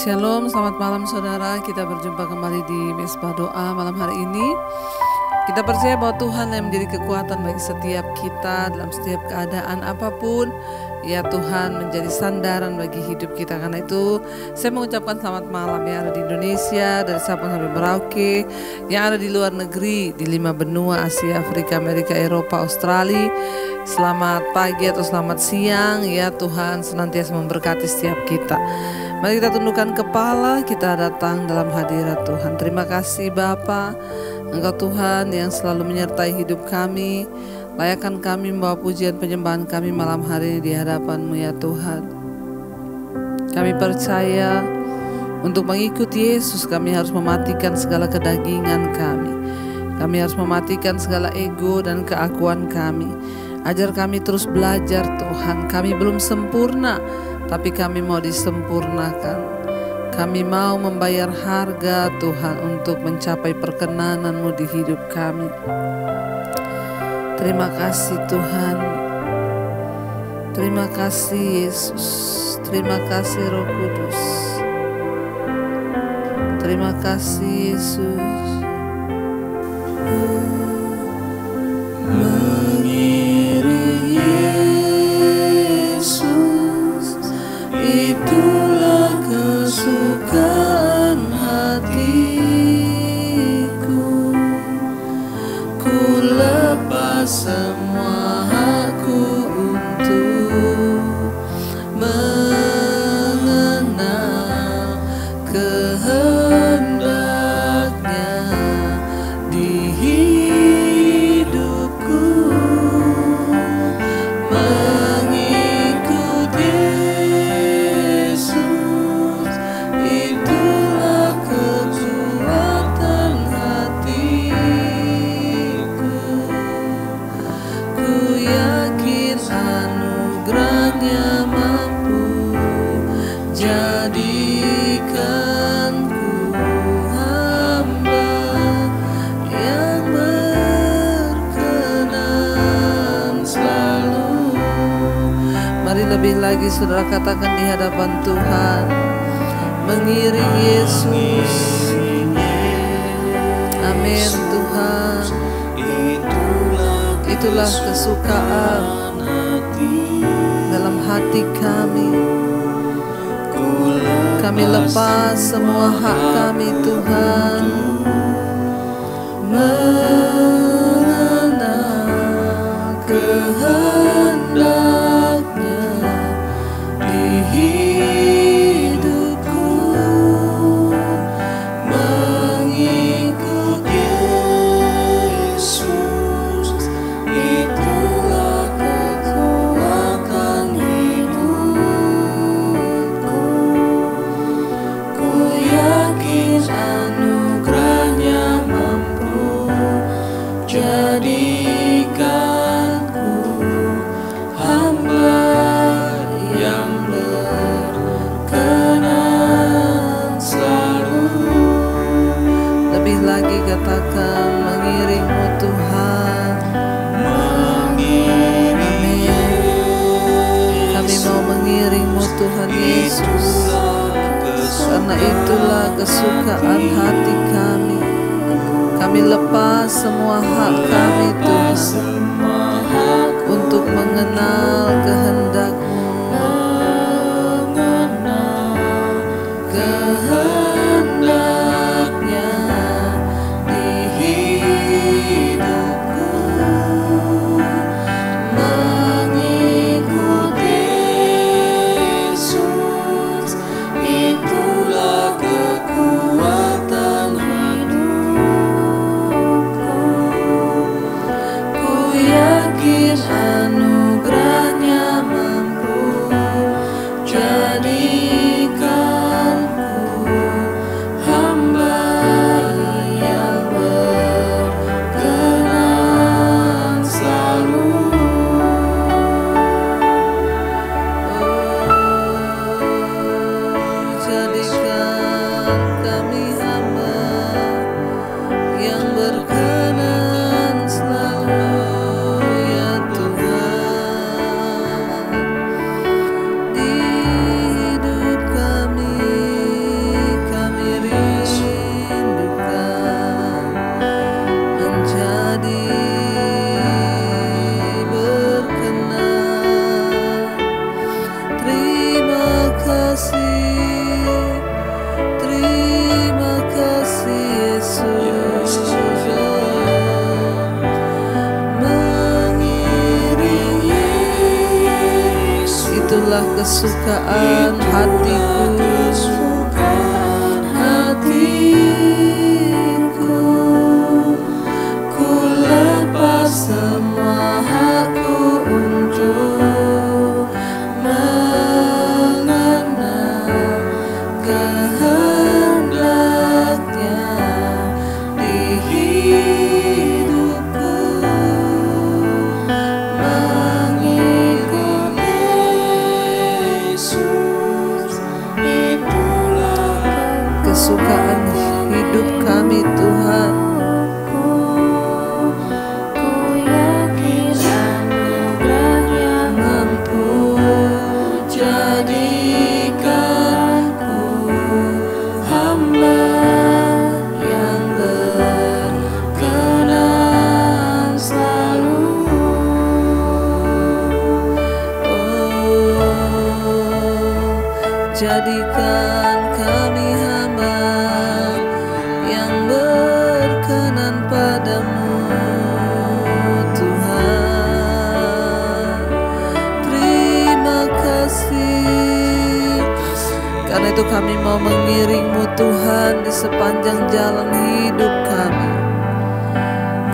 Shalom, selamat malam saudara. Kita berjumpa kembali di Mesbah Doa malam hari ini. Kita percaya bahwa Tuhan yang menjadi kekuatan bagi setiap kita dalam setiap keadaan apapun. Ya, Tuhan menjadi sandaran bagi hidup kita. Karena itu saya mengucapkan selamat malam yang ada di Indonesia, dari Sabang sampai Merauke, yang ada di luar negeri, di 5 benua, Asia, Afrika, Amerika, Eropa, Australia. Selamat pagi atau selamat siang. Ya, Tuhan senantiasa memberkati setiap kita. Mari kita tundukkan kepala, kita datang dalam hadirat Tuhan. Terima kasih Bapa, Engkau Tuhan yang selalu menyertai hidup kami. Layakkan kami membawa pujian penyembahan kami malam hari ini di hadapan-Mu ya Tuhan. Kami percaya untuk mengikuti Yesus kami harus mematikan segala kedagingan kami. Kami harus mematikan segala ego dan keakuan kami. Ajar kami terus belajar Tuhan. Kami belum sempurna, tapi kami mau disempurnakan. Kami mau membayar harga Tuhan untuk mencapai perkenanan-Mu di hidup kami. Terima kasih Tuhan. Terima kasih Yesus. Terima kasih Roh Kudus. Terima kasih Yesus. Mengiring Yesus, itulah kesukaan hatiku. Ku lepas semua hakku untuk mengenal kehendaknya di hidupku. Mengikut Yesus, itulah kekuatan hatiku. Ku yakin anugerahnya mampu jadikanku hamba yang berkenan selalu. Mari lebih lagi saudara katakan di hadapan Tuhan. Mengiring Yesus. Amin Tuhan. Itulah kesukaan dalam hati kami. Kami lepas semua hak kami Tuhan, mengenal kehendaknya di hidupku. Mengikut Yesus, itulah kekuatan hidupku. Ku yakin anugerahnya mampu jadikanku hamba yang berkenan selalu. Lebih lagi katakan mengiring-Mu Tuhan. Amin. Kami mau mengiring-Mu Tuhan Yesus, karena itulah kesukaan hati kami. Kami lepas semua hak kami Tuhan untuk mengenal kehendak-Mu. Kehendaknya di hidupku. Mengikut Yesus, itulah kekuatan hidupku. Ku yakin anugerahnya mampu kesukaan hatiku. Ku lepas semua hakku untuk mengenal kehendaknya di hidupku. Mengikut Yesus, itulah kesukaan hidup kami, Tuhan. Jadikan kami hamba yang berkenan padamu, Tuhan. Terima kasih. Karena itu kami mau mengiring-Mu, Tuhan, di sepanjang jalan hidup kami.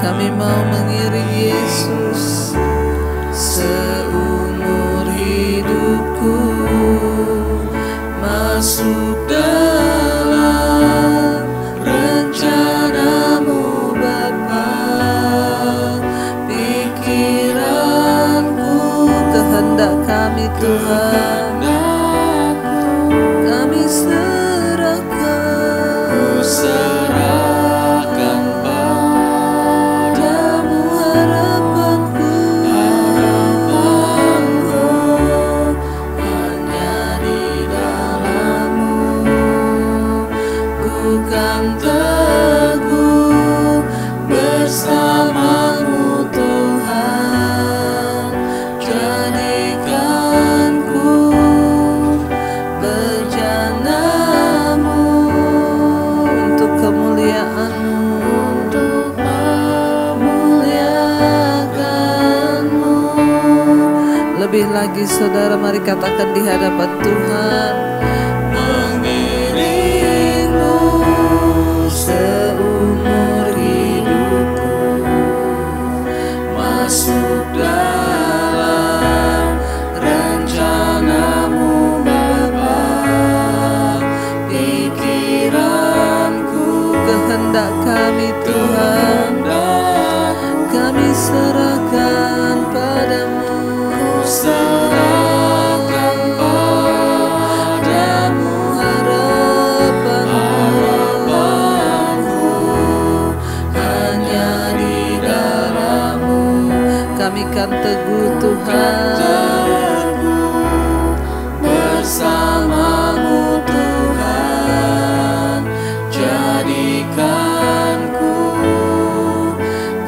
Kami mau mengiring Yesus seumur hidupku. Masuk dalam rencana-Mu, Bapa. Pikiranku, kehendak kami, Tuhan, kami serahkan. Ku serahkan padamu harapanku. Kan teguh bersama-Mu, Tuhan. Jadikanku bejana-Mu untuk kemuliaan-Mu, untuk memuliakan-Mu. Lebih lagi, saudara, mari katakan di hadapan Tuhan. Seumur hidupku, masuk dalam rencana-Mu, Bapa. Pikiranku, kehendak kami, Tuhan, kami serahkan padamu. Serahkan padamu harapanku. Kami kan teguh, Tuhan, bersama-Mu, Tuhan. Jadikanku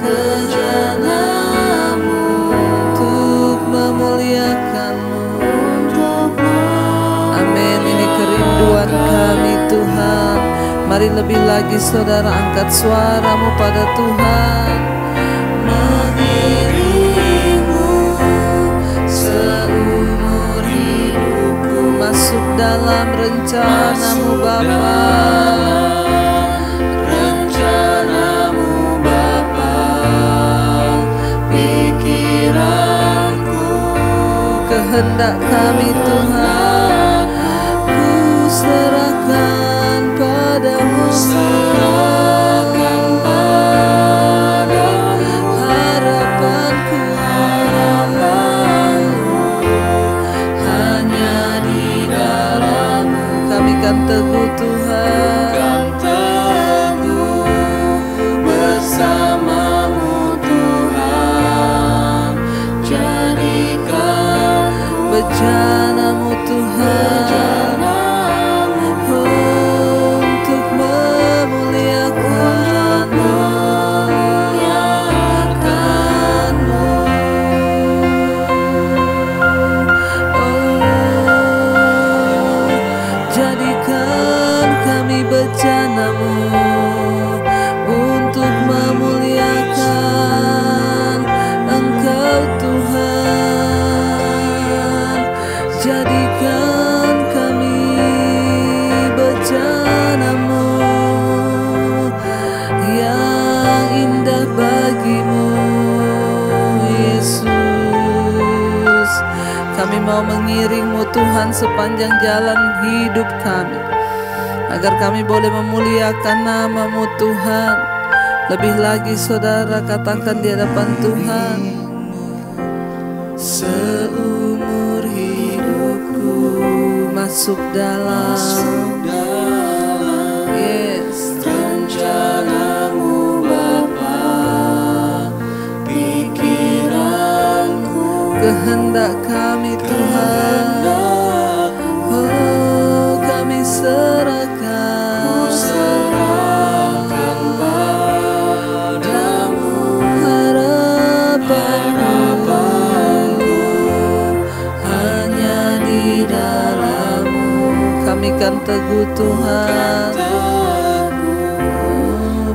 bejana-Mu untuk memuliakan-Mu. Amin. Ini kerinduan kami, Tuhan. Mari lebih lagi, saudara, angkat suaramu pada Tuhan. Masuk dalam rencana-Mu, Bapa. Rencana-Mu, Bapa. Pikiranku, kehendak kami, Tuhan, ku serahkan padamu. Serahkan padamu harapanku. Kami kan teguh, Tuhan, kan teguh bersama-Mu, Tuhan. Jadikan bejana-Mu, Tuhan. Oh, mau mengiring-Mu Tuhan sepanjang jalan hidup kami, agar kami boleh memuliakan nama-Mu Tuhan. Lebih lagi saudara katakan di hadapan Tuhan, seumur hidupku masuk dalam rencana-Mu Bapa, pikiranku, kehendak kami Tuhan, oh kami serahkan padamu, harapanku hanya di dalam-Mu. Kami kan teguh Tuhan,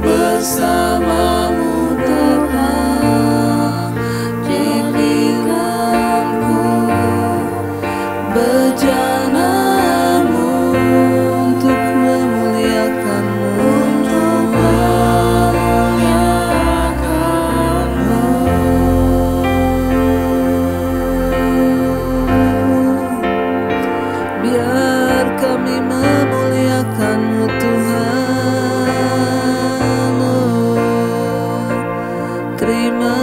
bersama-Mu Tuhan, pikiranku berjalan-Mu untuk memuliakan-Mu. Biar kami memuliakan-Mu Tuhan. Oh, terima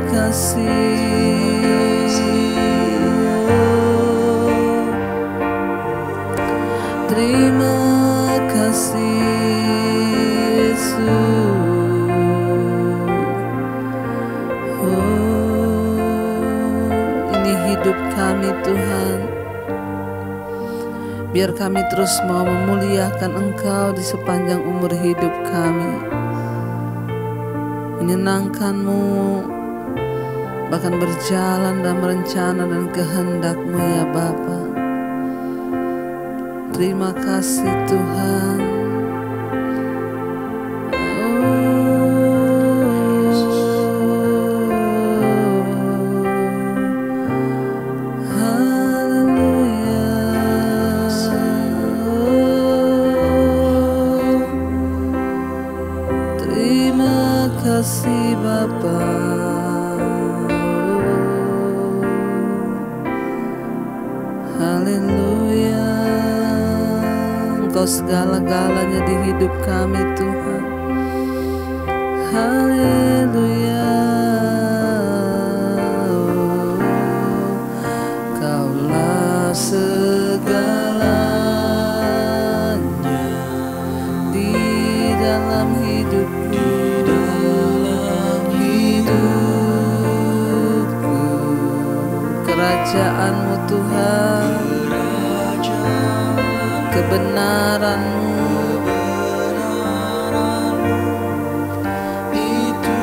kasih. Oh, terima kasih Yesus. Oh, ini hidup kami Tuhan. Biar kami terus mau memuliakan Engkau di sepanjang umur hidup kami, menyenangkan-Mu, bahkan berjalan dalam rencana dan kehendak-Mu ya Bapa. Terima kasih Tuhan. Terima kasih Bapa. Haleluya. Engkau segala-galanya di hidup kami Tuhan. Haleluya. Kaulah segalanya di dalam hidupku, kerajaan-Mu Tuhan, kebenaran-Mu itu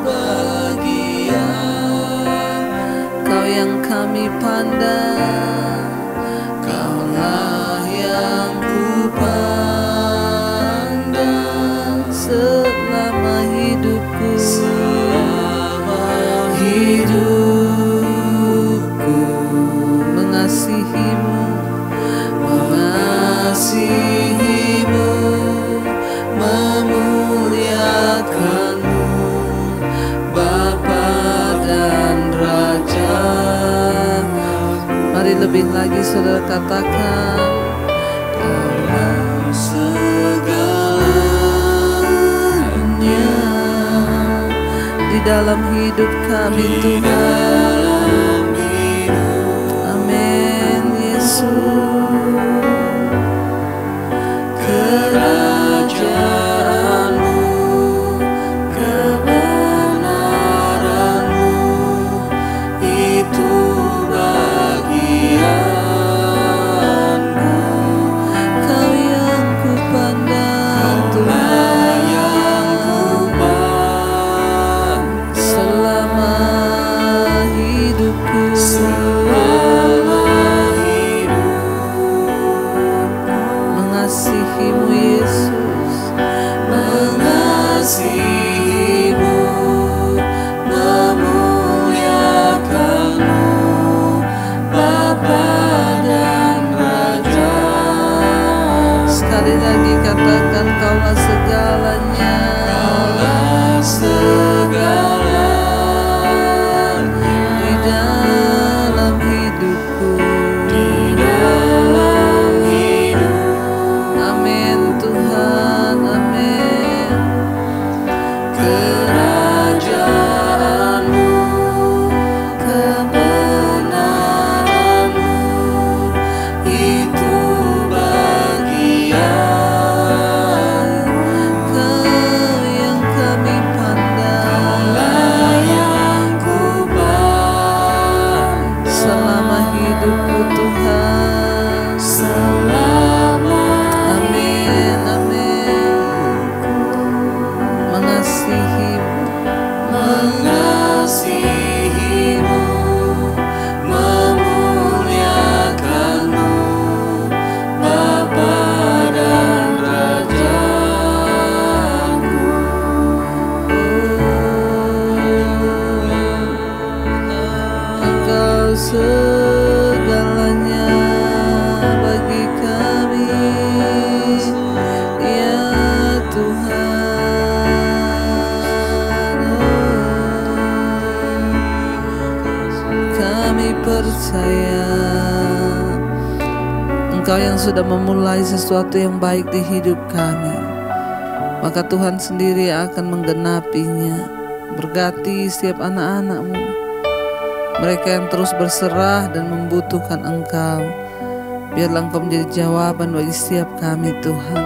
bagian Kau yang kami pandang. Kaulah yang ku pandang selama hidupku, mengasihi-Mu, memuliakan-Mu, Bapa dan Raja. Mari lebih lagi saudara katakan, Kaulah segalanya di dalam hidup kami Tuhan. Amin Yesus. Kerajaan-Mu, kebenaran-Mu itu bagianku. Kau yang ku pandang Tuhan, selama hidupku. Engkau yang sudah memulai sesuatu yang baik di hidup kami, maka Tuhan sendiri akan menggenapinya. Berkati setiap anak-anak-Mu, mereka yang terus berserah dan membutuhkan Engkau. Biarlah Engkau menjadi jawaban bagi setiap kami Tuhan.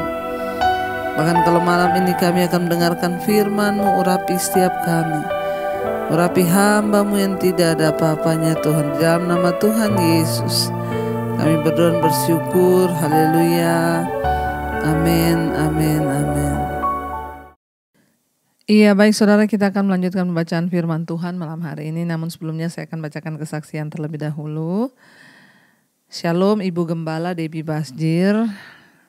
Bahkan kalau malam ini kami akan mendengarkan firman-Mu, urapi setiap kami, urapi hamba-Mu yang tidak ada apa-apanya Tuhan. Di dalam nama Tuhan Yesus kami berdoa dan bersyukur. Haleluya. Amin, amin, amin. Iya, baik saudara, kita akan melanjutkan pembacaan firman Tuhan malam hari ini. Namun sebelumnya saya akan bacakan kesaksian terlebih dahulu. Shalom Ibu Gembala Debbie Basjir.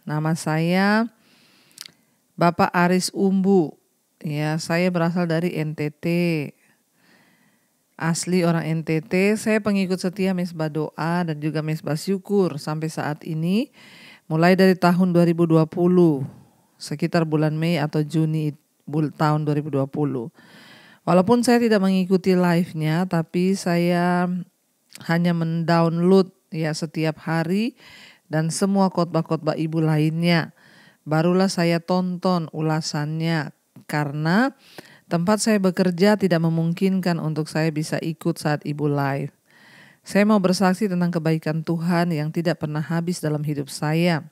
Nama saya Bapak Aris Umbu. Ya, saya berasal dari NTT. Asli orang NTT. Saya pengikut setia Mesbah Doa dan juga Mesbah Syukur sampai saat ini. Mulai dari tahun 2020. Sekitar bulan Mei atau Juni tahun 2020. Walaupun saya tidak mengikuti live-nya, tapi saya hanya mendownload ya setiap hari dan semua khotbah-khotbah ibu lainnya. Barulah saya tonton ulasannya karena tempat saya bekerja tidak memungkinkan untuk saya bisa ikut saat ibu live. Saya mau bersaksi tentang kebaikan Tuhan yang tidak pernah habis dalam hidup saya.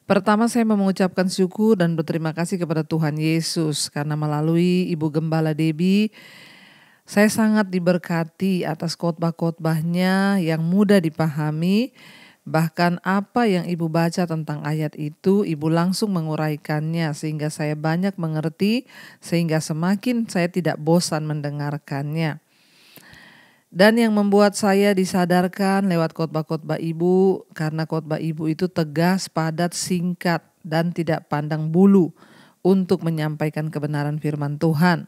Pertama, saya mau mengucapkan syukur dan berterima kasih kepada Tuhan Yesus karena melalui Ibu Gembala Debbie saya sangat diberkati atas khotbah-khotbahnya yang mudah dipahami. Bahkan apa yang ibu baca tentang ayat itu, ibu langsung menguraikannya sehingga saya banyak mengerti, sehingga semakin saya tidak bosan mendengarkannya. Dan yang membuat saya disadarkan lewat khotbah-khotbah ibu, karena khotbah ibu itu tegas, padat, singkat, dan tidak pandang bulu untuk menyampaikan kebenaran firman Tuhan.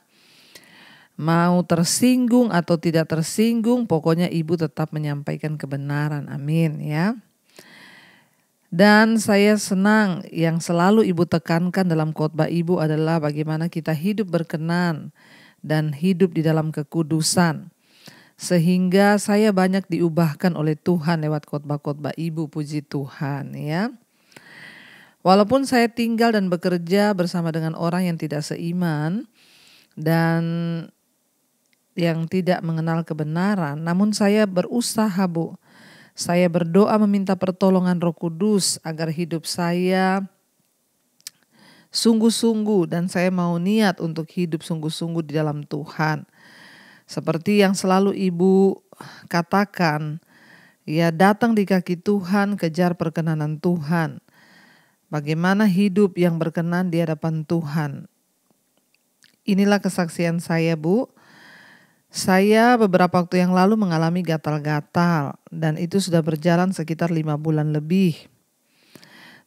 Mau tersinggung atau tidak tersinggung, pokoknya ibu tetap menyampaikan kebenaran. Amin ya. Dan saya senang yang selalu ibu tekankan dalam khotbah ibu adalah bagaimana kita hidup berkenan dan hidup di dalam kekudusan. Sehingga saya banyak diubahkan oleh Tuhan lewat khotbah-khotbah ibu, puji Tuhan ya. Walaupun saya tinggal dan bekerja bersama dengan orang yang tidak seiman dan yang tidak mengenal kebenaran, namun saya berusaha Bu. Saya berdoa meminta pertolongan Roh Kudus agar hidup saya sungguh-sungguh dan saya mau niat untuk hidup sungguh-sungguh di dalam Tuhan. Seperti yang selalu ibu katakan, ya datang di kaki Tuhan, kejar perkenanan Tuhan. Bagaimana hidup yang berkenan di hadapan Tuhan. Inilah kesaksian saya Bu. Saya beberapa waktu yang lalu mengalami gatal-gatal dan itu sudah berjalan sekitar 5 bulan lebih.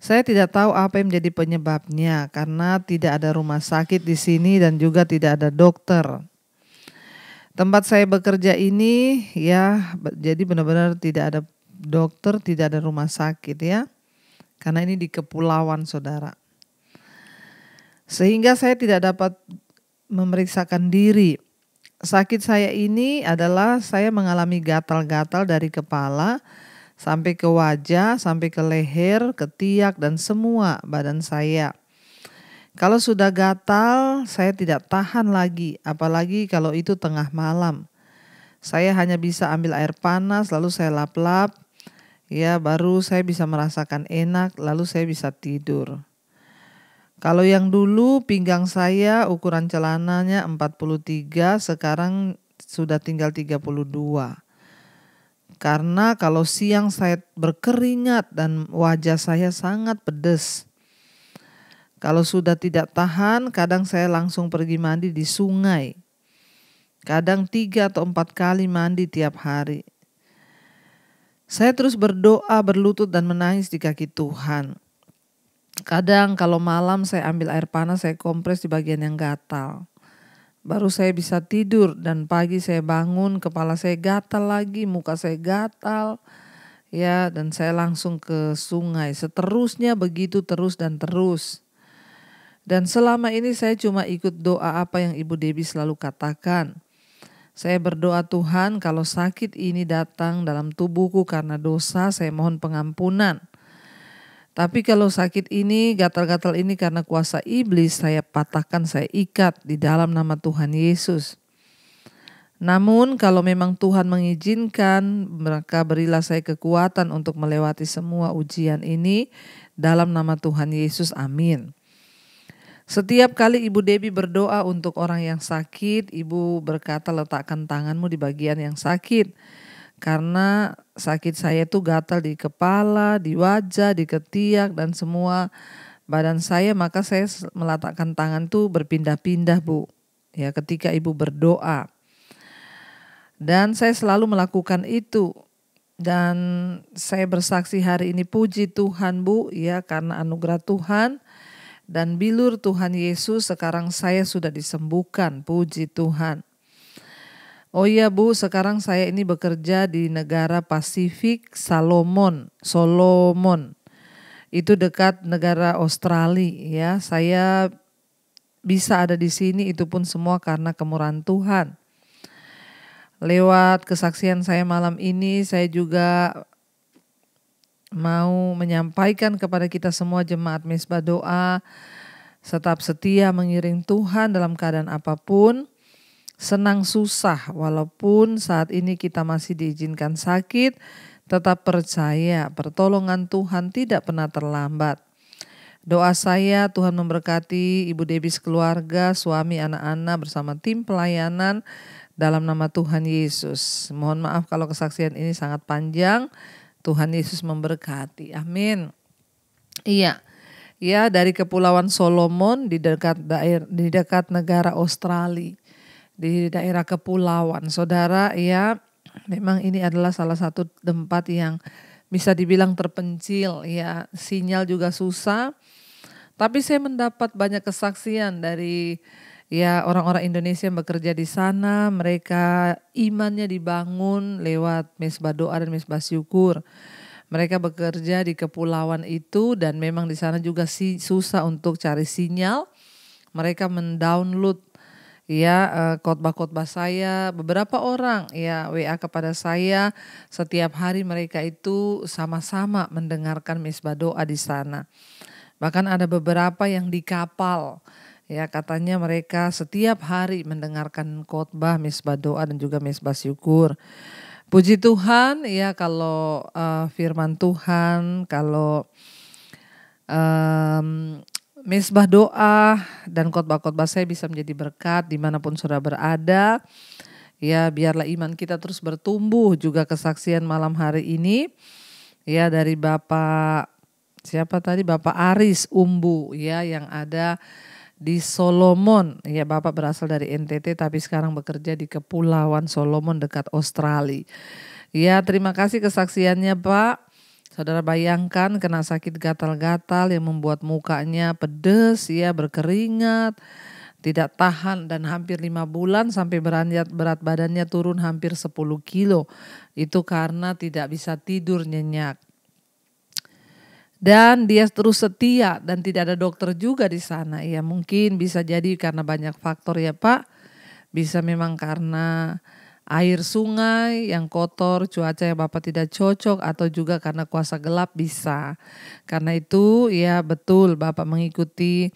Saya tidak tahu apa yang menjadi penyebabnya karena tidak ada rumah sakit di sini dan juga tidak ada dokter. Tempat saya bekerja ini ya jadi benar-benar tidak ada dokter, tidak ada rumah sakit ya. Karena ini di kepulauan saudara. Sehingga saya tidak dapat memeriksakan diri. Sakit saya ini adalah saya mengalami gatal-gatal dari kepala sampai ke wajah, sampai ke leher, ketiak dan semua badan saya. Kalau sudah gatal, saya tidak tahan lagi, apalagi kalau itu tengah malam. Saya hanya bisa ambil air panas lalu saya lap-lap, ya baru saya bisa merasakan enak, lalu saya bisa tidur. Kalau yang dulu pinggang saya ukuran celananya 43, sekarang sudah tinggal 32. Karena kalau siang saya berkeringat dan wajah saya sangat pedas. Kalau sudah tidak tahan, kadang saya langsung pergi mandi di sungai. Kadang 3 atau 4 kali mandi tiap hari. Saya terus berdoa, berlutut dan menangis di kaki Tuhan. Kadang kalau malam saya ambil air panas, saya kompres di bagian yang gatal. Baru saya bisa tidur dan pagi saya bangun, kepala saya gatal lagi, muka saya gatal. Ya, dan saya langsung ke sungai. Seterusnya begitu terus dan terus. Dan selama ini saya cuma ikut doa apa yang Ibu Debbie selalu katakan. Saya berdoa Tuhan, kalau sakit ini datang dalam tubuhku karena dosa, saya mohon pengampunan. Tapi kalau sakit ini, gatal-gatal ini karena kuasa iblis, saya patahkan, saya ikat di dalam nama Tuhan Yesus. Namun kalau memang Tuhan mengizinkan, maka berilah saya kekuatan untuk melewati semua ujian ini dalam nama Tuhan Yesus. Amin. Setiap kali Ibu Debbie berdoa untuk orang yang sakit, Ibu berkata letakkan tanganmu di bagian yang sakit. Karena sakit saya itu gatal di kepala, di wajah, di ketiak dan semua badan saya, maka saya meletakkan tangan tuh berpindah-pindah Bu. Ya, ketika Ibu berdoa. Dan saya selalu melakukan itu. Dan saya bersaksi hari ini, puji Tuhan Bu, ya, karena anugerah Tuhan dan bilur Tuhan Yesus sekarang saya sudah disembuhkan, puji Tuhan. Oh iya Bu, sekarang saya ini bekerja di negara Pasifik Solomon. Itu dekat negara Australia ya. Saya bisa ada di sini itu pun semua karena kemurahan Tuhan. Lewat kesaksian saya malam ini, saya juga mau menyampaikan kepada kita semua jemaat Mesbah Doa, tetap setia mengiring Tuhan dalam keadaan apapun. Senang susah, walaupun saat ini kita masih diizinkan sakit, tetap percaya pertolongan Tuhan tidak pernah terlambat. Doa saya Tuhan memberkati Ibu Debbie sekeluarga, suami, anak-anak bersama tim pelayanan dalam nama Tuhan Yesus. Mohon maaf kalau kesaksian ini sangat panjang. Tuhan Yesus memberkati. Amin. Iya. Ya, dari Kepulauan Solomon di dekat negara Australia. Di daerah kepulauan, saudara, ya, memang ini adalah salah satu tempat yang bisa dibilang terpencil, ya, sinyal juga susah. Tapi saya mendapat banyak kesaksian dari ya orang-orang Indonesia yang bekerja di sana, mereka imannya dibangun lewat Mesbah Doa dan Mesbah Syukur. Mereka bekerja di kepulauan itu dan memang di sana juga susah untuk cari sinyal. Mereka mendownload ya khotbah-khotbah saya, beberapa orang ya WA kepada saya, setiap hari mereka itu sama-sama mendengarkan Mesbah Doa di sana. Bahkan ada beberapa yang di kapal, ya katanya mereka setiap hari mendengarkan khotbah Mesbah Doa dan juga Mesbah Syukur. Puji Tuhan ya, kalau firman Tuhan, kalau Mesbah Doa dan khotbah-khotbah saya bisa menjadi berkat dimanapun saudara berada. Ya, biarlah iman kita terus bertumbuh. Juga kesaksian malam hari ini ya dari Bapak Aris Umbu ya, yang ada di Solomon. Ya, Bapak berasal dari NTT tapi sekarang bekerja di Kepulauan Solomon dekat Australia. Ya, terima kasih kesaksiannya Pak. Saudara bayangkan kena sakit gatal-gatal yang membuat mukanya pedes, ya, berkeringat, tidak tahan dan hampir 5 bulan sampai berat badannya turun hampir 10 kilo. Itu karena tidak bisa tidur nyenyak. Dan dia terus setia dan tidak ada dokter juga di sana. Ya, mungkin bisa jadi karena banyak faktor ya Pak. Bisa memang karena air sungai yang kotor, cuaca yang Bapak tidak cocok, atau juga karena kuasa gelap bisa. Karena itu ya betul Bapak mengikuti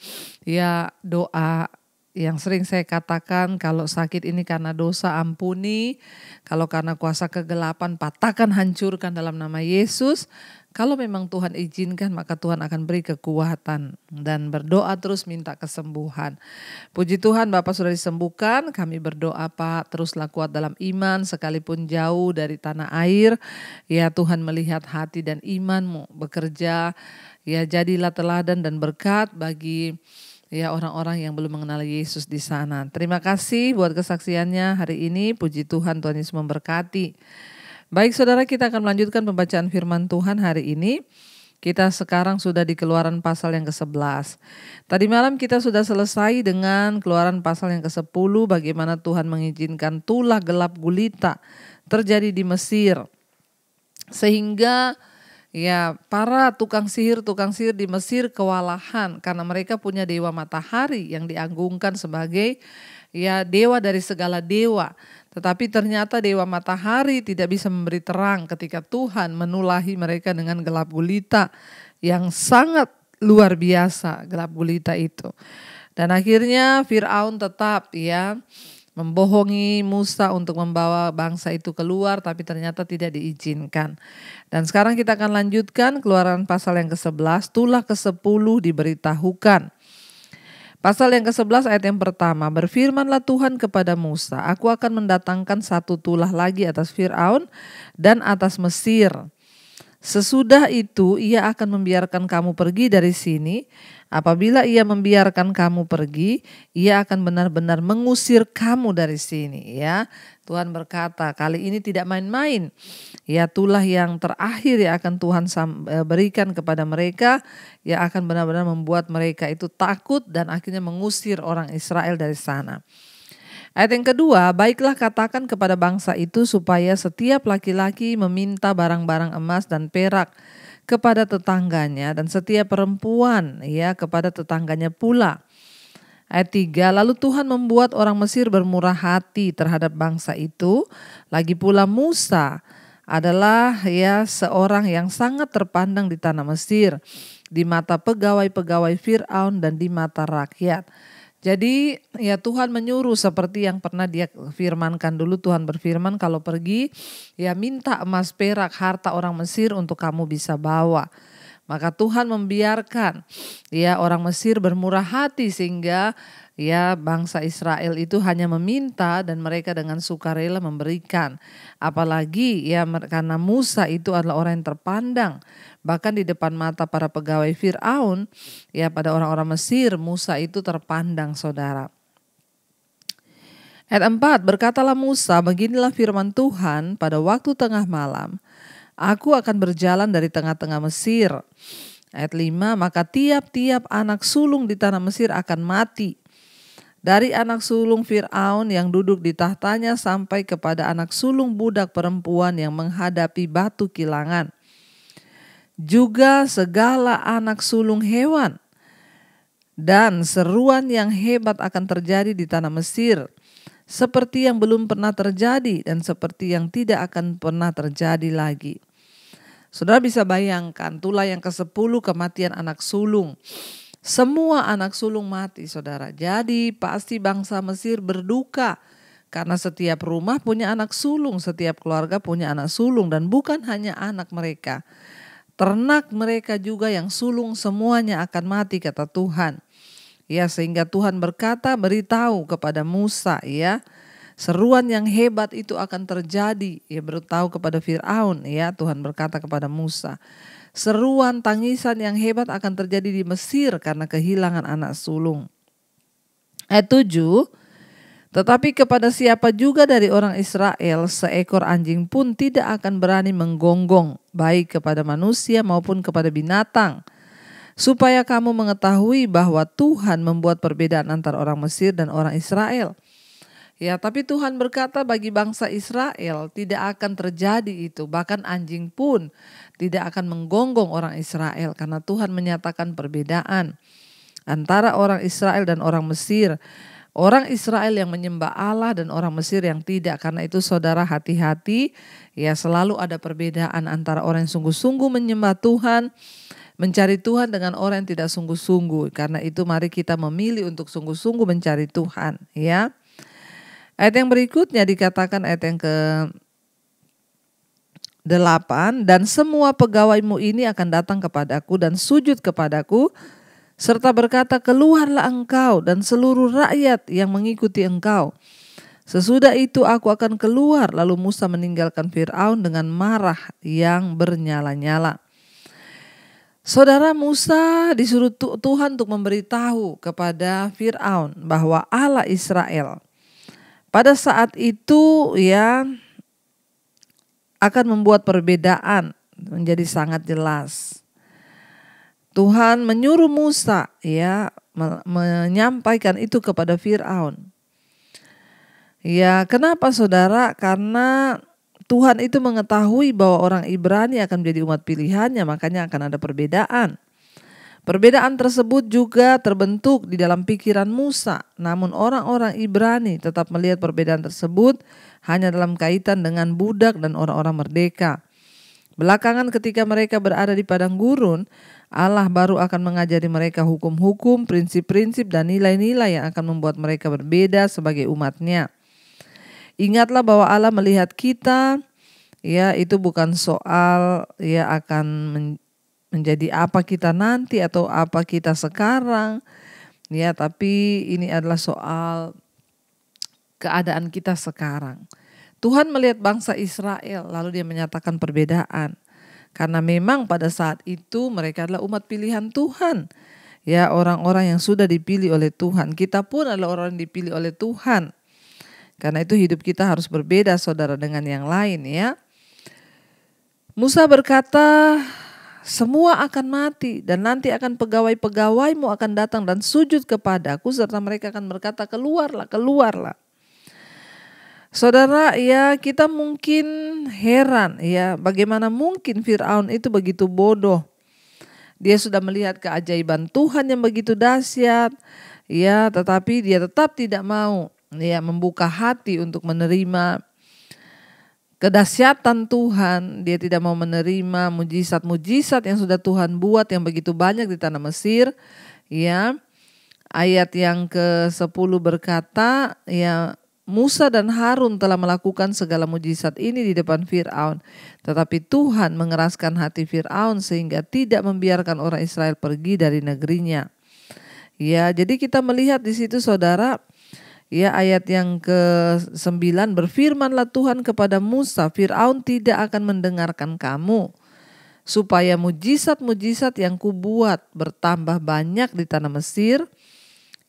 ya doa yang sering saya katakan, kalau sakit ini karena dosa ampuni, kalau karena kuasa kegelapan patahkan, hancurkan dalam nama Yesus. Kalau memang Tuhan izinkan maka Tuhan akan beri kekuatan dan berdoa terus minta kesembuhan. Puji Tuhan Bapak sudah disembuhkan, kami berdoa Pak teruslah kuat dalam iman sekalipun jauh dari tanah air. Ya Tuhan melihat hati dan imanmu bekerja, ya jadilah teladan dan berkat bagi ya orang-orang yang belum mengenal Yesus di sana. Terima kasih buat kesaksiannya hari ini, puji Tuhan, Tuhan Yesus memberkati. Baik saudara, kita akan melanjutkan pembacaan firman Tuhan hari ini. Kita sekarang sudah di Keluaran pasal yang ke-11. Tadi malam kita sudah selesai dengan Keluaran pasal yang ke-10, bagaimana Tuhan mengizinkan tulah gelap gulita terjadi di Mesir. Sehingga ya para tukang sihir di Mesir kewalahan karena mereka punya dewa matahari yang diagungkan sebagai ya dewa dari segala dewa. Tetapi ternyata dewa matahari tidak bisa memberi terang ketika Tuhan menulahi mereka dengan gelap gulita yang sangat luar biasa, gelap gulita itu. Dan akhirnya Firaun tetap ya membohongi Musa untuk membawa bangsa itu keluar, tapi ternyata tidak diizinkan. Dan sekarang kita akan lanjutkan Keluaran pasal yang ke-11, tulah ke-10 diberitahukan. Pasal yang ke-11 ayat yang pertama, berfirmanlah Tuhan kepada Musa, aku akan mendatangkan satu tulah lagi atas Firaun dan atas Mesir. Sesudah itu ia akan membiarkan kamu pergi dari sini. Apabila ia membiarkan kamu pergi, ia akan benar-benar mengusir kamu dari sini. Ya, Tuhan berkata, kali ini tidak main-main. Ya, tulah yang terakhir yang akan Tuhan berikan kepada mereka, yang akan benar-benar membuat mereka itu takut dan akhirnya mengusir orang Israel dari sana. Ayat yang kedua, baiklah katakan kepada bangsa itu supaya setiap laki-laki meminta barang-barang emas dan perak kepada tetangganya dan setiap perempuan ya kepada tetangganya pula. Ayat 3, lalu Tuhan membuat orang Mesir bermurah hati terhadap bangsa itu. Lagi pula Musa adalah ya seorang yang sangat terpandang di tanah Mesir, di mata pegawai-pegawai Firaun dan di mata rakyat. Jadi ya Tuhan menyuruh seperti yang pernah dia firmankan dulu. Tuhan berfirman kalau pergi ya minta emas perak harta orang Mesir untuk kamu bisa bawa. Maka Tuhan membiarkan ya orang Mesir bermurah hati sehingga ya bangsa Israel itu hanya meminta dan mereka dengan sukarela memberikan. Apalagi ya karena Musa itu adalah orang yang terpandang. Bahkan di depan mata para pegawai Firaun, ya pada orang-orang Mesir, Musa itu terpandang saudara. Ayat 4, berkatalah Musa, beginilah firman Tuhan pada waktu tengah malam, aku akan berjalan dari tengah-tengah Mesir. Ayat 5, maka tiap-tiap anak sulung di tanah Mesir akan mati. Dari anak sulung Firaun yang duduk di tahtanya sampai kepada anak sulung budak perempuan yang menghadapi batu kilangan. Juga segala anak sulung hewan dan seruan yang hebat akan terjadi di tanah Mesir, seperti yang belum pernah terjadi dan seperti yang tidak akan pernah terjadi lagi. Saudara bisa bayangkan tulah yang ke-10 kematian anak sulung. Semua anak sulung mati saudara. Jadi pasti bangsa Mesir berduka karena setiap rumah punya anak sulung, setiap keluarga punya anak sulung dan bukan hanya anak mereka. Ternak mereka juga yang sulung semuanya akan mati kata Tuhan. Ya sehingga Tuhan berkata beritahu kepada Musa ya seruan yang hebat itu akan terjadi. Ya beritahu kepada Firaun ya Tuhan berkata kepada Musa. Seruan tangisan yang hebat akan terjadi di Mesir karena kehilangan anak sulung. Ayat 7. Tetapi kepada siapa juga dari orang Israel seekor anjing pun tidak akan berani menggonggong baik kepada manusia maupun kepada binatang. Supaya kamu mengetahui bahwa Tuhan membuat perbedaan antara orang Mesir dan orang Israel. Ya tapi Tuhan berkata bagi bangsa Israel tidak akan terjadi itu. Bahkan anjing pun tidak akan menggonggong orang Israel karena Tuhan menyatakan perbedaan antara orang Israel dan orang Mesir. Orang Israel yang menyembah Allah dan orang Mesir yang tidak. Karena itu saudara hati-hati ya selalu ada perbedaan antara orang yang sungguh-sungguh menyembah Tuhan, mencari Tuhan dengan orang yang tidak sungguh-sungguh. Karena itu mari kita memilih untuk sungguh-sungguh mencari Tuhan ya. Ayat yang berikutnya dikatakan ayat yang ke-8, dan semua pegawaimu ini akan datang kepadaku dan sujud kepadaku serta berkata, keluarlah engkau dan seluruh rakyat yang mengikuti engkau. Sesudah itu aku akan keluar. Lalu Musa meninggalkan Firaun dengan marah yang bernyala-nyala. Saudara, Musa disuruh Tuhan untuk memberitahu kepada Firaun bahwa Allah Israel pada saat itu ya akan membuat perbedaan menjadi sangat jelas. Tuhan menyuruh Musa ya menyampaikan itu kepada Firaun. Ya, kenapa saudara? Karena Tuhan itu mengetahui bahwa orang Ibrani akan menjadi umat pilihannya, makanya akan ada perbedaan. Perbedaan tersebut juga terbentuk di dalam pikiran Musa, namun orang-orang Ibrani tetap melihat perbedaan tersebut hanya dalam kaitan dengan budak dan orang-orang merdeka. Belakangan ketika mereka berada di padang gurun, Allah baru akan mengajari mereka hukum-hukum, prinsip-prinsip dan nilai-nilai yang akan membuat mereka berbeda sebagai umat-Nya. Ingatlah bahwa Allah melihat kita, ya, itu bukan soal ya akan menjadi apa kita nanti atau apa kita sekarang, ya, tapi ini adalah soal keadaan kita sekarang. Tuhan melihat bangsa Israel, lalu Dia menyatakan perbedaan. Karena memang pada saat itu mereka adalah umat pilihan Tuhan, ya, orang-orang yang sudah dipilih oleh Tuhan. Kita pun adalah orang yang dipilih oleh Tuhan. Karena itu hidup kita harus berbeda, saudara, dengan yang lain, ya. Musa berkata, semua akan mati dan nanti akan pegawai-pegawaimu akan datang dan sujud kepadaku serta mereka akan berkata, keluarlah, keluarlah. Saudara, ya, kita mungkin heran, ya, bagaimana mungkin Firaun itu begitu bodoh. Dia sudah melihat keajaiban Tuhan yang begitu dahsyat, ya, tetapi dia tetap tidak mau, ya, membuka hati untuk menerima kedahsyatan Tuhan. Dia tidak mau menerima mujizat-mujizat yang sudah Tuhan buat yang begitu banyak di tanah Mesir. Ya, ayat yang ke-10 berkata, ya, Musa dan Harun telah melakukan segala mujizat ini di depan Firaun, tetapi Tuhan mengeraskan hati Firaun sehingga tidak membiarkan orang Israel pergi dari negerinya. Ya, jadi kita melihat di situ, saudara, ya, ayat yang ke-9, berfirmanlah Tuhan kepada Musa, Firaun tidak akan mendengarkan kamu, supaya mujizat-mujizat yang kubuat bertambah banyak di tanah Mesir.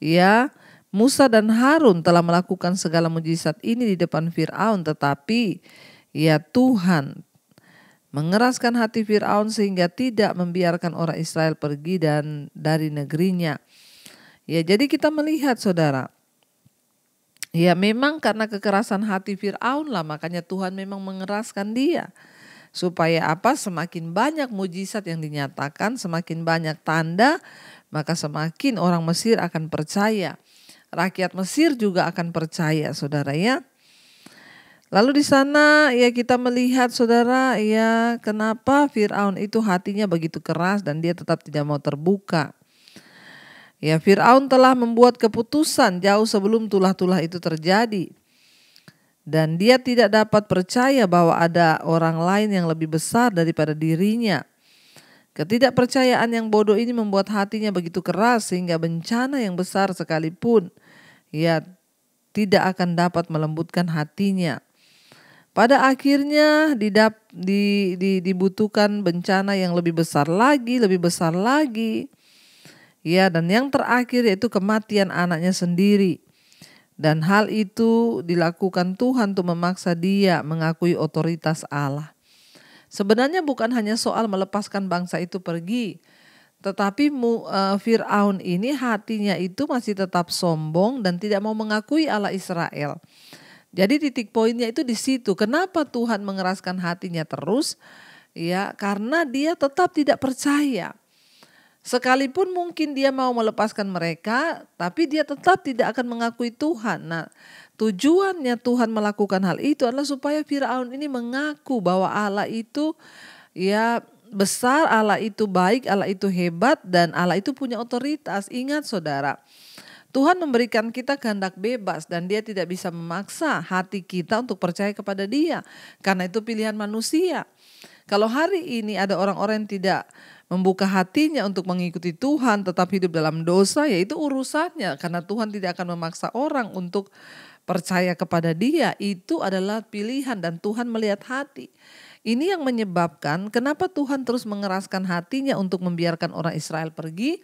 Ya, Musa dan Harun telah melakukan segala mujizat ini di depan Firaun, tetapi ya Tuhan mengeraskan hati Firaun sehingga tidak membiarkan orang Israel pergi dari negerinya. Ya, jadi kita melihat, saudara, ya, memang karena kekerasan hati Firaun lah makanya Tuhan memang mengeraskan dia. Supaya apa? Semakin banyak mujizat yang dinyatakan, semakin banyak tanda, maka semakin orang Mesir akan percaya. Rakyat Mesir juga akan percaya, saudara, ya. Lalu di sana ya kita melihat, saudara, ya, kenapa Firaun itu hatinya begitu keras dan dia tetap tidak mau terbuka. Ya, Firaun telah membuat keputusan jauh sebelum tulah-tulah itu terjadi. Dan dia tidak dapat percaya bahwa ada orang lain yang lebih besar daripada dirinya. Ketidakpercayaan yang bodoh ini membuat hatinya begitu keras sehingga bencana yang besar sekalipun ya tidak akan dapat melembutkan hatinya. Pada akhirnya dibutuhkan bencana yang lebih besar lagi. Ya, dan yang terakhir yaitu kematian anaknya sendiri. Dan hal itu dilakukan Tuhan untuk memaksa dia mengakui otoritas Allah. Sebenarnya bukan hanya soal melepaskan bangsa itu pergi, tetapi Firaun ini hatinya itu masih tetap sombong dan tidak mau mengakui Allah Israel. Jadi titik poinnya itu di situ. Kenapa Tuhan mengeraskan hatinya terus? Ya, karena dia tetap tidak percaya. Sekalipun mungkin dia mau melepaskan mereka, tapi dia tetap tidak akan mengakui Tuhan. Nah, tujuannya Tuhan melakukan hal itu adalah supaya Firaun ini mengaku bahwa Allah itu ya besar, Allah itu baik, Allah itu hebat, dan Allah itu punya otoritas. Ingat, saudara, Tuhan memberikan kita kehendak bebas dan Dia tidak bisa memaksa hati kita untuk percaya kepada Dia. Karena itu pilihan manusia. Kalau hari ini ada orang-orang yang tidak membuka hatinya untuk mengikuti Tuhan, tetap hidup dalam dosa, ya itu urusannya. Karena Tuhan tidak akan memaksa orang untuk percaya kepada Dia. Itu adalah pilihan dan Tuhan melihat hati. Ini yang menyebabkan kenapa Tuhan terus mengeraskan hatinya untuk membiarkan orang Israel pergi.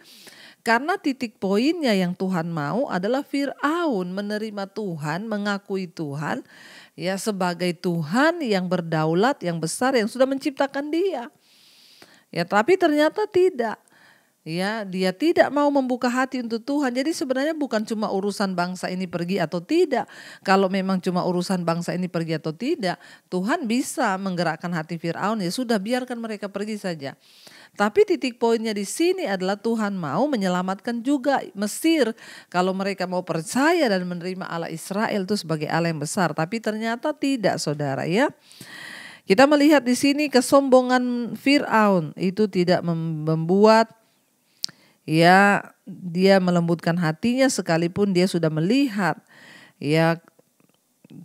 Karena titik poinnya yang Tuhan mau adalah Firaun menerima Tuhan, mengakui Tuhan ya sebagai Tuhan yang berdaulat, yang besar, yang sudah menciptakan dia. Ya, tapi ternyata tidak. Ya, dia tidak mau membuka hati untuk Tuhan. Jadi sebenarnya bukan cuma urusan bangsa ini pergi atau tidak. Kalau memang cuma urusan bangsa ini pergi atau tidak, Tuhan bisa menggerakkan hati Firaun, ya sudah biarkan mereka pergi saja. Tapi titik poinnya di sini adalah Tuhan mau menyelamatkan juga Mesir kalau mereka mau percaya dan menerima Allah Israel itu sebagai Allah yang besar. Tapi ternyata tidak, saudara, ya. Kita melihat di sini kesombongan Firaun itu tidak membuat ya dia melembutkan hatinya, sekalipun dia sudah melihat ya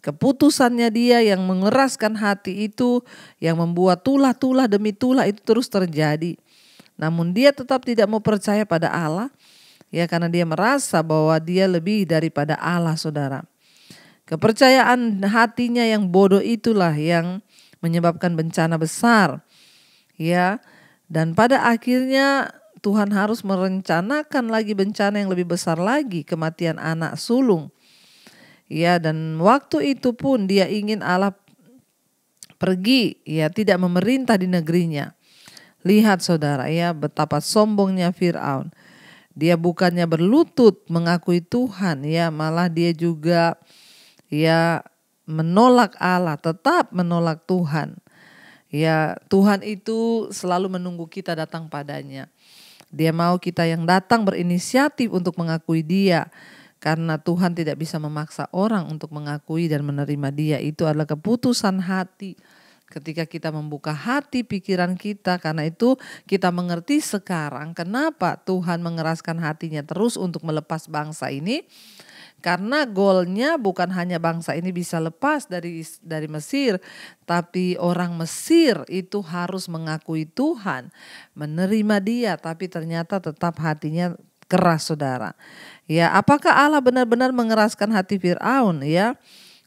keputusannya dia yang mengeraskan hati itu, yang membuat tulah-tulah demi tulah itu terus terjadi. Namun dia tetap tidak mau percaya pada Allah, ya, karena dia merasa bahwa dia lebih daripada Allah, saudara. Kepercayaan hatinya yang bodoh itulah yang menyebabkan bencana besar, ya. Dan pada akhirnya Tuhan harus merencanakan lagi bencana yang lebih besar lagi, kematian anak sulung. Ya, dan waktu itu pun dia ingin Allah pergi, ya, tidak memerintah di negerinya. Lihat, saudara, ya, betapa sombongnya Firaun. Dia bukannya berlutut mengakui Tuhan, ya, malah dia juga ya menolak Allah, tetap menolak Tuhan. Ya, Tuhan itu selalu menunggu kita datang padanya. Dia mau kita yang datang berinisiatif untuk mengakui Dia. Karena Tuhan tidak bisa memaksa orang untuk mengakui dan menerima Dia. Itu adalah keputusan hati. Ketika kita membuka hati pikiran kita, karena itu kita mengerti sekarang kenapa Tuhan mengeraskan hatinya terus untuk melepas bangsa ini. Karena goalnya bukan hanya bangsa ini bisa lepas dari Mesir, tapi orang Mesir itu harus mengakui Tuhan, menerima Dia, tapi ternyata tetap hatinya keras, saudara. Ya, apakah Allah benar-benar mengeraskan hati Firaun, ya,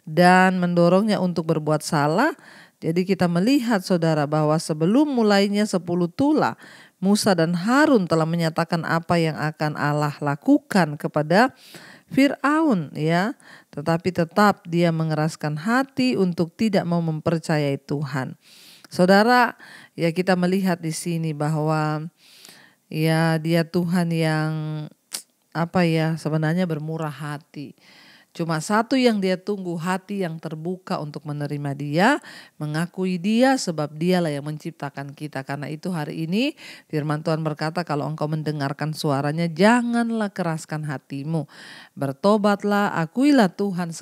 dan mendorongnya untuk berbuat salah? Jadi kita melihat, saudara, bahwa sebelum mulainya 10 tulah, Musa dan Harun telah menyatakan apa yang akan Allah lakukan kepada Firaun, ya, tetapi tetap dia mengeraskan hati untuk tidak mau mempercayai Tuhan. Saudara, ya, kita melihat di sini bahwa ya dia Tuhan yang sebenarnya bermurah hati. Cuma satu yang dia tunggu, hati yang terbuka untuk menerima Dia, mengakui Dia, sebab Dialah yang menciptakan kita. Karena itu hari ini firman Tuhan berkata, kalau engkau mendengarkan suaranya, janganlah keraskan hatimu. Bertobatlah, akuilah Tuhan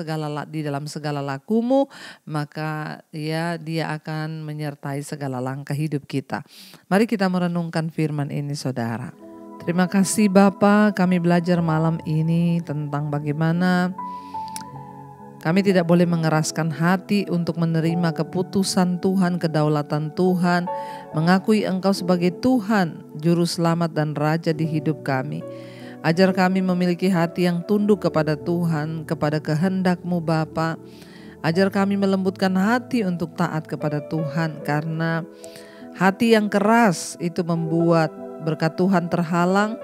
di dalam segala lakumu, maka ya Dia akan menyertai segala langkah hidup kita. Mari kita merenungkan firman ini, saudara. Terima kasih Bapa, kami belajar malam ini tentang bagaimana kami tidak boleh mengeraskan hati untuk menerima keputusan Tuhan, kedaulatan Tuhan, mengakui Engkau sebagai Tuhan, Juru Selamat dan Raja di hidup kami. Ajar kami memiliki hati yang tunduk kepada Tuhan, kepada kehendak-Mu Bapa. Ajar kami melembutkan hati untuk taat kepada Tuhan, karena hati yang keras itu membuat berkat Tuhan terhalang,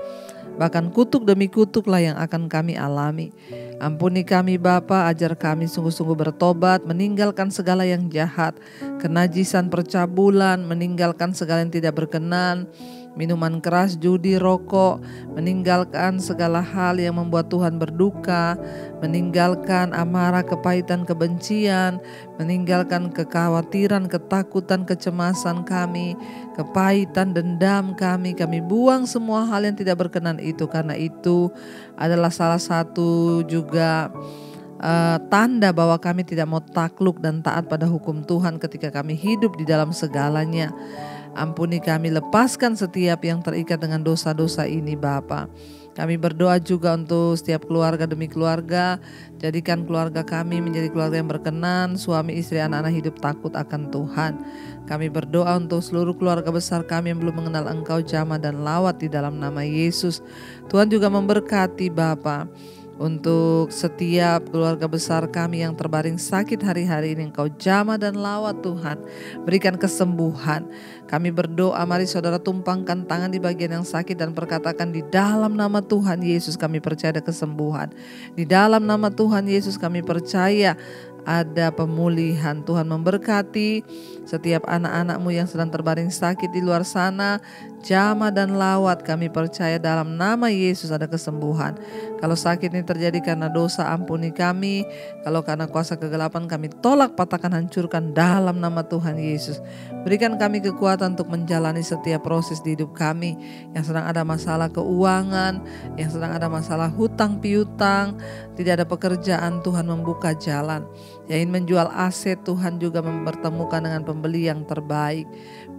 bahkan kutuk demi kutuklah yang akan kami alami. Ampuni kami Bapa, ajar kami sungguh-sungguh bertobat, meninggalkan segala yang jahat, kenajisan, percabulan, meninggalkan segala yang tidak berkenan, minuman keras, judi, rokok, meninggalkan segala hal yang membuat Tuhan berduka, meninggalkan amarah, kepahitan, kebencian, meninggalkan kekhawatiran, ketakutan, kecemasan kami, kepahitan, dendam kami buang semua hal yang tidak berkenan itu, karena itu adalah salah satu juga tanda bahwa kami tidak mau takluk dan taat pada hukum Tuhan ketika kami hidup di dalam segalanya. Ampuni kami, lepaskan setiap yang terikat dengan dosa-dosa ini Bapa. Kami berdoa juga untuk setiap keluarga demi keluarga. Jadikan keluarga kami menjadi keluarga yang berkenan, suami, istri, anak-anak hidup takut akan Tuhan. Kami berdoa untuk seluruh keluarga besar kami yang belum mengenal Engkau, jamah dan lawat di dalam nama Yesus. Tuhan juga memberkati Bapa untuk setiap keluarga besar kami yang terbaring sakit hari-hari ini. Engkau jamah dan lawat Tuhan, berikan kesembuhan. Kami berdoa, mari saudara tumpangkan tangan di bagian yang sakit dan perkatakan, di dalam nama Tuhan Yesus kami percaya ada kesembuhan. Di dalam nama Tuhan Yesus kami percaya ada pemulihan. Tuhan memberkati setiap anak-anak-Mu yang sedang terbaring sakit di luar sana. jamah dan lawat, kami percaya dalam nama Yesus ada kesembuhan. Kalau sakit ini terjadi karena dosa, ampuni kami. Kalau karena kuasa kegelapan, kami tolak, patahkan, hancurkan dalam nama Tuhan Yesus. Berikan kami kekuatan untuk menjalani setiap proses di hidup kami. Yang sedang ada masalah keuangan, yang sedang ada masalah hutang piutang, tidak ada pekerjaan, Tuhan membuka jalan. Yang ingin menjual aset, Tuhan juga mempertemukan dengan pembeli yang terbaik.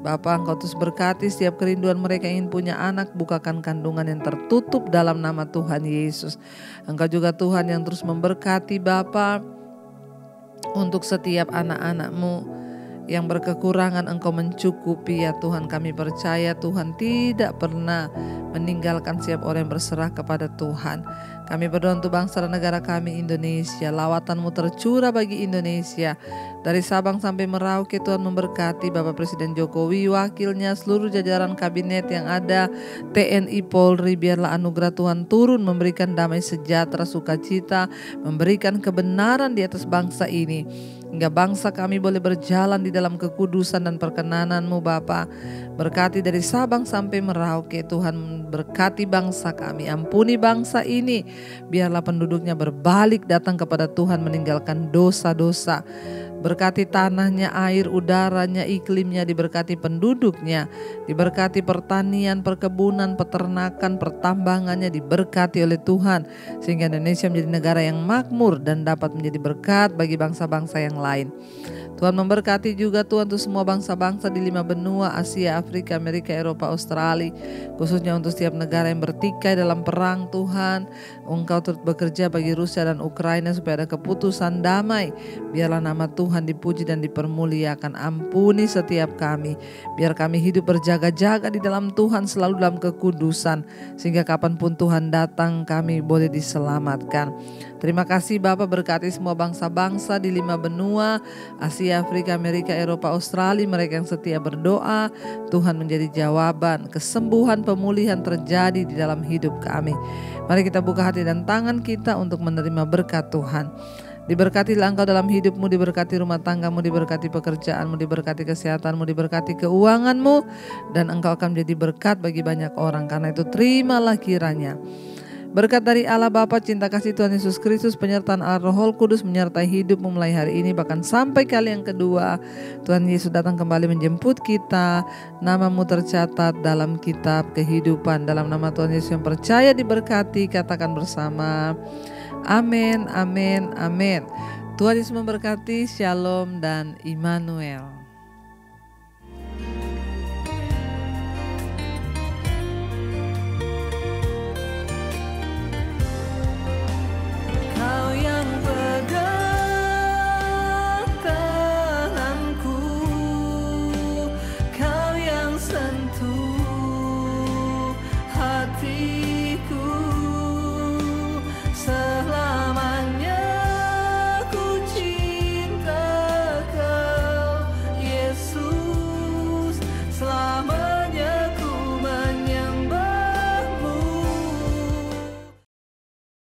Bapa, Engkau terus berkati setiap kerinduan mereka yang ingin punya anak, bukakan kandungan yang tertutup dalam nama Tuhan Yesus. Engkau juga Tuhan yang terus memberkati Bapa untuk setiap anak-anak-Mu yang berkekurangan, Engkau mencukupi ya Tuhan. Kami percaya Tuhan tidak pernah meninggalkan setiap orang yang berserah kepada Tuhan. Kami berdoa untuk bangsa dan negara kami Indonesia. Lawatan-Mu tercurah bagi Indonesia. Dari Sabang sampai Merauke, Tuhan memberkati Bapak Presiden Jokowi, wakilnya, seluruh jajaran kabinet yang ada, TNI, Polri. Biarlah anugerah Tuhan turun, memberikan damai sejahtera, sukacita, memberikan kebenaran di atas bangsa ini. Hingga bangsa kami boleh berjalan di dalam kekudusan dan perkenanan-Mu Bapa. Berkati dari Sabang sampai Merauke, Tuhan berkati bangsa kami, ampuni bangsa ini. Biarlah penduduknya berbalik datang kepada Tuhan, meninggalkan dosa-dosa. Berkati tanahnya, air, udaranya, iklimnya, diberkati penduduknya, diberkati pertanian, perkebunan, peternakan, pertambangannya, diberkati oleh Tuhan. Sehingga Indonesia menjadi negara yang makmur dan dapat menjadi berkat bagi bangsa-bangsa yang lain. Tuhan memberkati juga Tuhan untuk semua bangsa-bangsa di 5 benua, Asia, Afrika, Amerika, Eropa, Australia. Khususnya untuk setiap negara yang bertikai dalam perang Tuhan. Engkau turut bekerja bagi Rusia dan Ukraina supaya ada keputusan damai. Biarlah nama Tuhan dipuji dan dipermuliakan. Ampuni setiap kami. Biar kami hidup berjaga-jaga di dalam Tuhan, selalu dalam kekudusan. Sehingga kapanpun Tuhan datang kami boleh diselamatkan. Terima kasih Bapak, berkati semua bangsa-bangsa di 5 benua, Asia, Afrika, Amerika, Eropa, Australia. Mereka yang setia berdoa, Tuhan menjadi jawaban. Kesembuhan, pemulihan terjadi di dalam hidup kami. Mari kita buka hati dan tangan kita untuk menerima berkat Tuhan. Diberkatilah engkau dalam hidupmu, diberkati rumah tanggamu, diberkati pekerjaanmu, diberkati kesehatanmu, diberkati keuanganmu. Dan engkau akan menjadi berkat bagi banyak orang. Karena itu terimalah kiranya berkat dari Allah Bapa, cinta kasih Tuhan Yesus Kristus, penyertaan Allah Roh Kudus menyertai hidupmu mulai hari ini bahkan sampai kali yang kedua. Tuhan Yesus datang kembali menjemput kita. Namamu tercatat dalam kitab kehidupan. Dalam nama Tuhan Yesus yang percaya diberkati, katakan bersama amin, amin, amin. Tuhan Yesus memberkati. Shalom dan Immanuel.